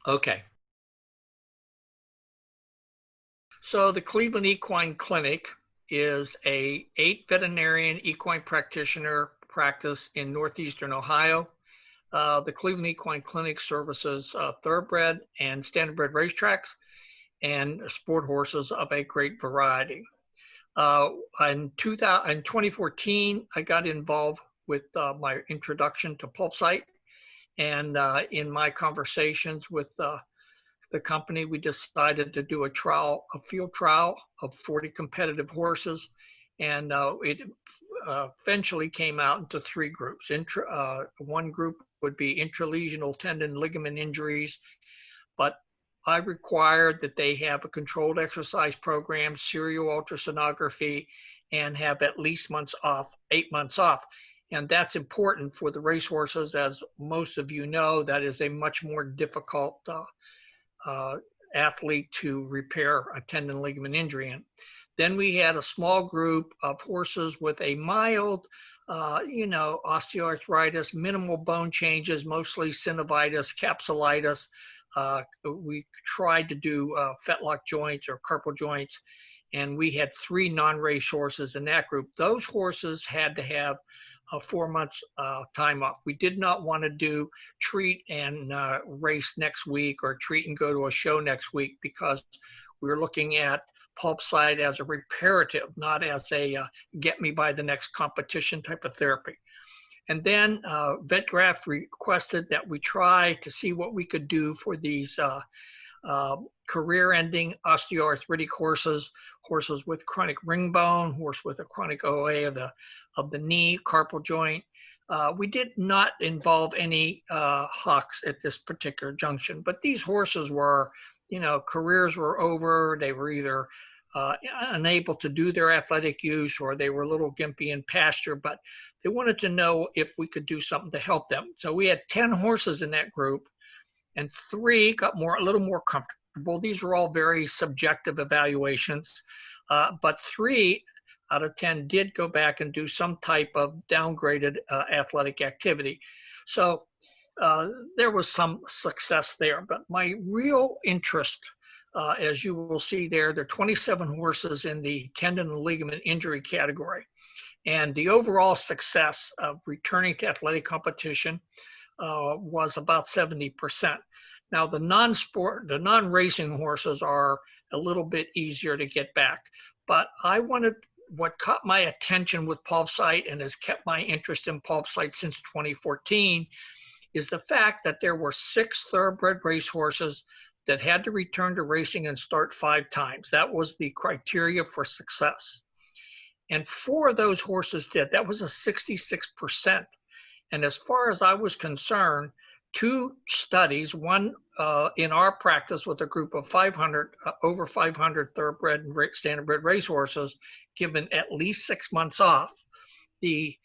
Okay. So the Cleveland Equine Clinic is a 8 veterinarian equine practitioner practice in Northeastern Ohio. The Cleveland Equine Clinic services thoroughbred and standardbred racetracks and sport horses of a great variety. In 2014, I got involved with my introduction to PulpCyte, and in my conversations with the company, we decided to do a field trial of 40 competitive horses, and it eventually came out into 3 groups. One group would be intralesional tendon ligament injuries, but I required that they have a controlled exercise program, serial ultrasonography, and have at least 8 months off. And that's important for the racehorses. As most of you know, that is a much more difficult athlete to repair a tendon ligament injury in. Then we had a small group of horses with a mild, osteoarthritis, minimal bone changes, mostly synovitis, capsulitis. We tried to do fetlock joints or carpal joints, and we had 3 non-race horses in that group. Those horses had to have 4 months time off. We did not want to treat and race next week or treat and go to a show next week, because we were looking at PulpCyte as a reparative, not as a get me by the next competition type of therapy. And then VetGraft requested that we try to see what we could do for these career-ending osteoarthritic horses, horses with chronic ring bone, horse with a chronic OA of the knee, carpal joint. We did not involve any hocks at this particular junction, but these horses were, careers were over. They were either unable to do their athletic use, or they were a little gimpy in pasture, but they wanted to know if we could do something to help them. So we had 10 horses in that group, and 3 got a little more comfortable. These were all very subjective evaluations, but 3 out of 10 did go back and do some type of downgraded athletic activity. So there was some success there, but my real interest, as you will see there are 27 horses in the tendon and ligament injury category. And the overall success of returning to athletic competition was about 70%. Now the non-racing horses are a little bit easier to get back, but what caught my attention with PulpCyte and has kept my interest in PulpCyte since 2014 is the fact that there were 6 thoroughbred racehorses that had to return to racing and start 5 times. That was the criteria for success. And 4 of those horses did. That was a 66%. And as far as I was concerned, 2 studies, one in our practice with a group of over 500 thoroughbred and standardbred racehorses, given at least 6 months off, the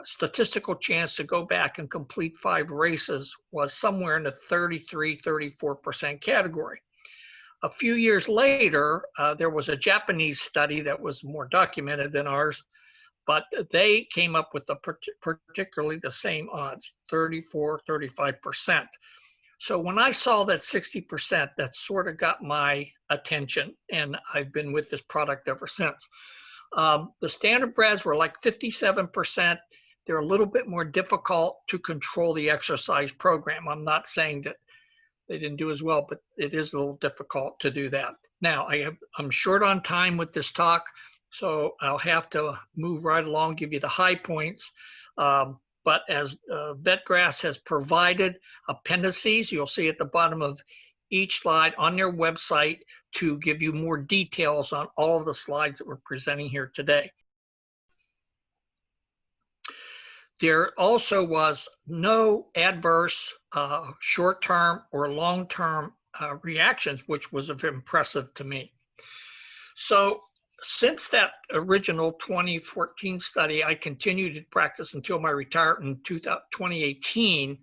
statistical chance to go back and complete 5 races was somewhere in the 33–34% category. A few years later, there was a Japanese study that was more documented than ours, but they came up with particularly the same odds, 34–35%. So when I saw that 60%, that sort of got my attention, and I've been with this product ever since. The standardbreds were like 57%. They're a little bit more difficult to control the exercise program. I'm not saying that they didn't do as well, but it is a little difficult to do that. Now, I'm short on time with this talk, so I'll have to move right along, give you the high points. But as VetGraft has provided appendices, you'll see at the bottom of each slide on their website to give you more details on all of the slides that we're presenting here today. There also was no adverse short-term or long-term reactions, which was impressive to me. So since that original 2014 study, I continued to practice until my retirement in 2018.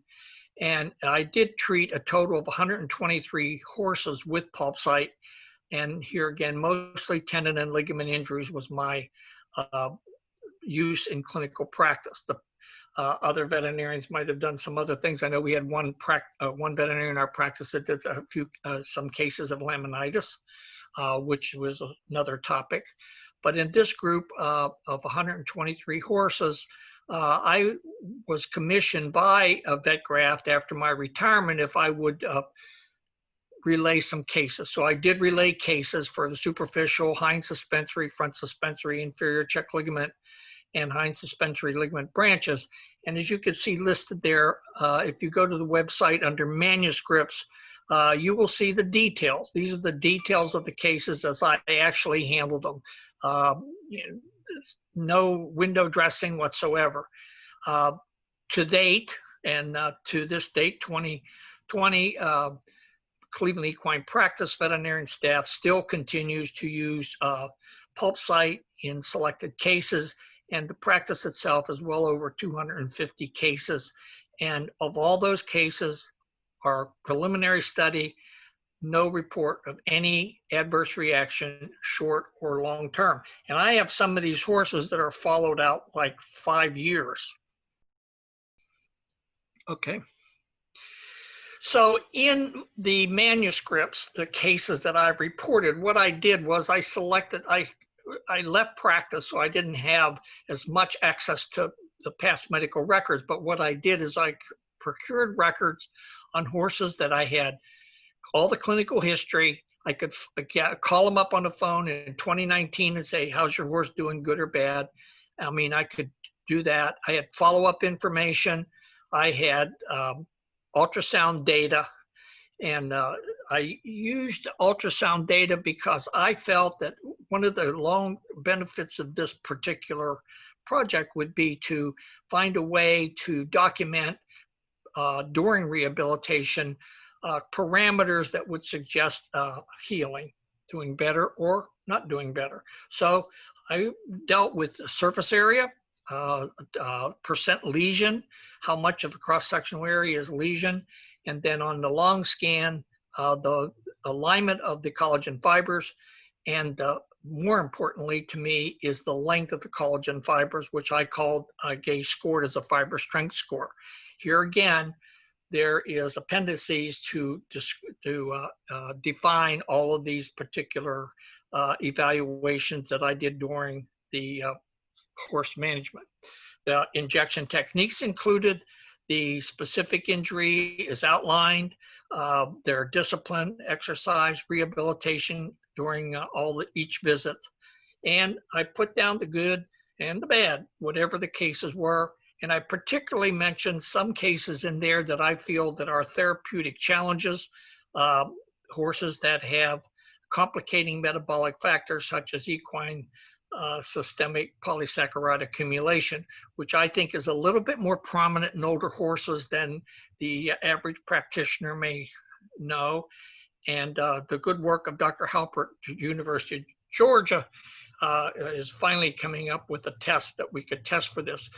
And I did treat a total of 123 horses with PulpCyte. And here again, mostly tendon and ligament injuries was my use in clinical practice. Other veterinarians might have done some other things. I know we had one veterinarian in our practice that did some cases of laminitis, which was another topic. But in this group of 123 horses, I was commissioned by VetGraft after my retirement if I would relay some cases. So I did relay cases for the superficial hind suspensory, front suspensory, inferior check ligament, and hind suspensory ligament branches. And as you can see listed there, if you go to the website under manuscripts, you will see the details. These are the details of the cases as I actually handled them. No window dressing whatsoever. To date, and to this date, 2020, Cleveland Equine Practice veterinarian staff still continues to use PulpCyte in selected cases, and the practice itself is well over 250 cases. And of all those cases, our preliminary study, no report of any adverse reaction, short or long term. And I have some of these horses that are followed out like 5 years. Okay. So in the manuscripts, the cases that I've reported, what I did was I left practice, so I didn't have as much access to the past medical records. But what I did is I procured records on horses that I had all the clinical history. I could call them up on the phone in 2019 and say, how's your horse doing, good or bad? I mean, I could do that. I had follow-up information. I had ultrasound data, and I used ultrasound data because I felt that one of the long benefits of this particular project would be to find a way to document during rehabilitation parameters that would suggest healing, doing better or not doing better. So I dealt with the surface area, percent lesion, how much of the cross-sectional area is lesion, and then on the long scan, the alignment of the collagen fibers, and more importantly to me is the length of the collagen fibers, which I called Gay scored as a fiber strength score. Here again, there is appendices to define all of these particular evaluations that I did during the horse management. The injection techniques included, the specific injury is outlined, their discipline, exercise, rehabilitation during each visit. And I put down the good and the bad, whatever the cases were. And I particularly mentioned some cases in there that I feel that are therapeutic challenges, horses that have complicating metabolic factors such as equine systemic polysaccharide accumulation, which I think is a little bit more prominent in older horses than the average practitioner may know. And the good work of Dr. Halpert at University of Georgia is finally coming up with a test that we could test for this.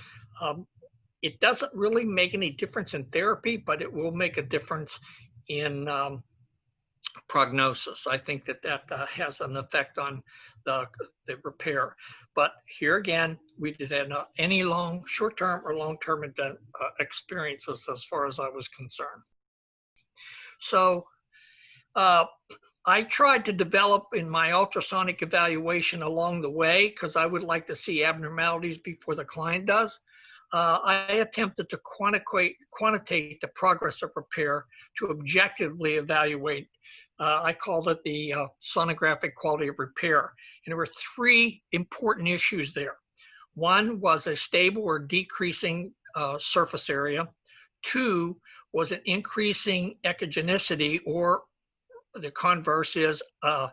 It doesn't really make any difference in therapy, but it will make a difference in prognosis. I think that has an effect on the repair. But here again, we didn't have any short-term or long-term experiences as far as I was concerned. So I tried to develop in my ultrasonic evaluation along the way, because I would like to see abnormalities before the client does. I attempted to quantitate the progress of repair to objectively evaluate. I called it the sonographic quality of repair. And there were 3 important issues there. One was a stable or decreasing surface area. 2 was an increasing echogenicity, or the converse is a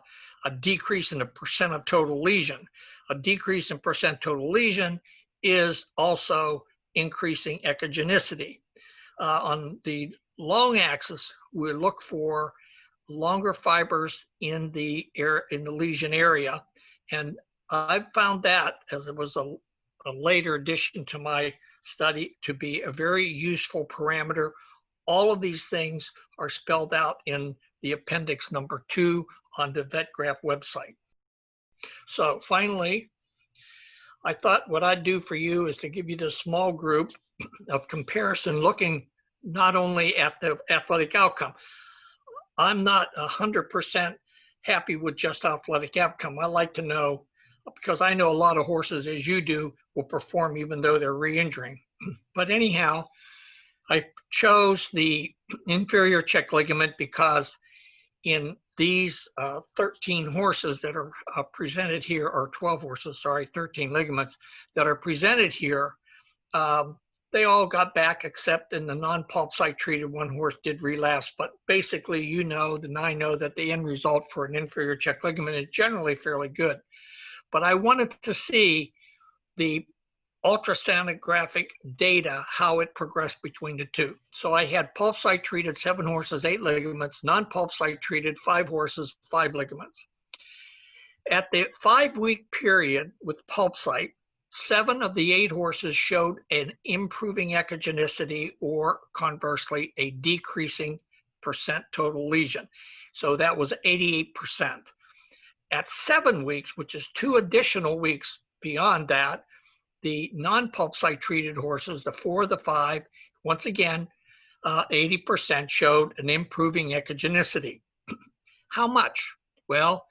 decrease in the percent of total lesion. A decrease in percent total lesion is also increasing echogenicity. On the long axis, we look for longer fibers in the lesion area, and I found that, as it was a later addition to my study, to be a very useful parameter. All of these things are spelled out in the appendix number 2 on the VetGraft website. So finally, I thought what I'd do for you is to give you this small group of comparison looking not only at the athletic outcome. I'm not 100% happy with just athletic outcome. I like to know, because I know a lot of horses, as you do, will perform even though they're re-injuring. But anyhow, I chose the inferior check ligament because in these 13 horses that are presented here, or 12 horses, sorry, 13 ligaments that are presented here, they all got back except in the non-PulpCyte treated one horse did relapse. But basically, you know, and I know that the end result for an inferior check ligament is generally fairly good. But I wanted to see the ultrasonographic data, how it progressed between the two. So I had PulpCyte treated 7 horses, 8 ligaments, non-PulpCyte treated 5 horses, 5 ligaments. At the 5-week period with PulpCyte, 7 of the 8 horses showed an improving echogenicity, or conversely, a decreasing percent total lesion. So that was 88%. At 7 weeks, which is 2 additional weeks beyond that, the non-PulpCyte treated horses, the 4 of the 5, once again, 80% showed an improving echogenicity. How much? Well,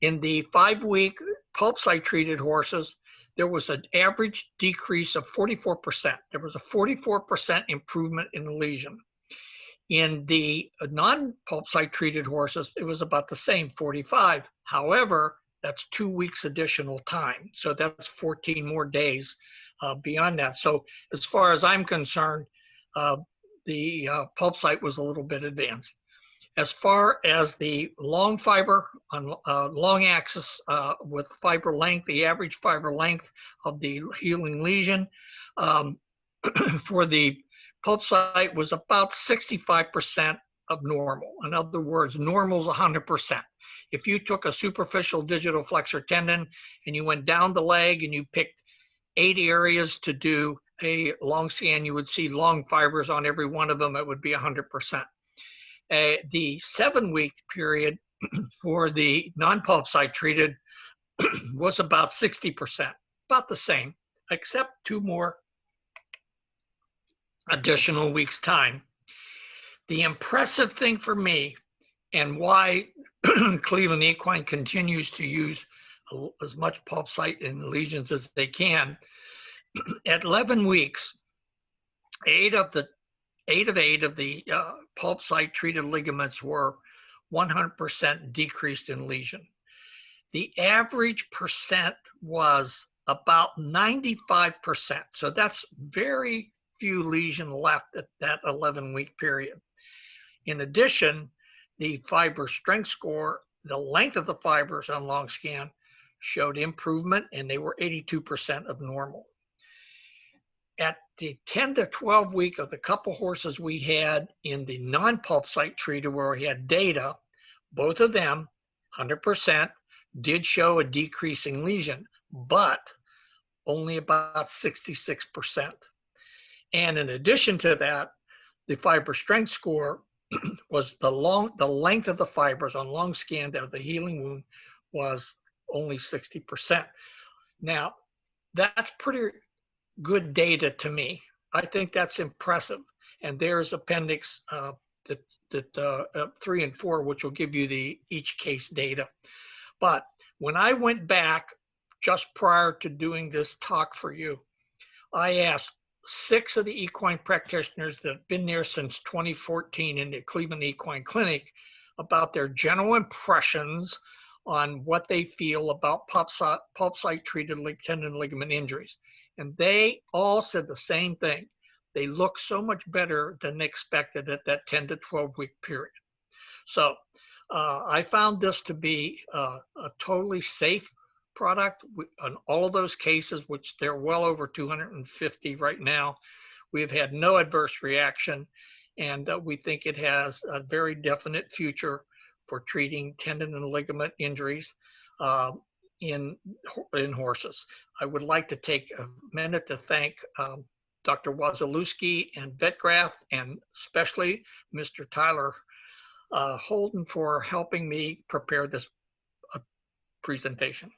in the 5-week PulpCyte treated horses, there was an average decrease of 44%. There was a 44% improvement in the lesion. In the non-PulpCyte treated horses, it was about the same, 45. However, that's 2 weeks additional time. So that's 14 more days beyond that. So as far as I'm concerned, the PulpCyte was a little bit advanced. As far as the long fiber on long axis with fiber length, the average fiber length of the healing lesion for the PulpCyte was about 65% of normal. In other words, normal is 100%. If you took a superficial digital flexor tendon and you went down the leg and you picked 8 areas to do a long scan, you would see long fibers on every one of them. It would be 100%. The 7-week period for the non-PulpCyte treated was about 60%, about the same, except 2 more additional weeks' time. The impressive thing for me, and why Cleveland Equine continues to use as much PulpCyte in lesions as they can, at 11 weeks, 8 of the PulpCyte treated ligaments were 100% decreased in lesion. The average percent was about 95%. So that's very few lesion left at that 11-week period. In addition, the fiber strength score, the length of the fibers on long scan, showed improvement, and they were 82% of normal. At the 10 to 12 week of the couple horses we had in the non-PulpCyte treated where we had data, both of them, 100%, did show a decreasing lesion, but only about 66%. And in addition to that, the fiber strength score was the length of the fibers on long scan of the healing wound was only 60%. Now, that's pretty good data to me. I think that's impressive. And there's appendix 3 and 4, which will give you the each case data. But when I went back just prior to doing this talk for you, I asked 6 of the equine practitioners that have been there since 2014 in the Cleveland Equine Clinic about their general impressions on what they feel about PulpCyte treated tendon ligament injuries. And they all said the same thing. They look so much better than they expected at that 10 to 12 week period. So I found this to be a totally safe product. On all of those cases, which they're well over 250 right now, we've had no adverse reaction, and we think it has a very definite future for treating tendon and ligament injuries in horses. I would like to take a minute to thank Dr. Wazalewski and VetGraft, and especially Mr. Tyler Holden for helping me prepare this presentation.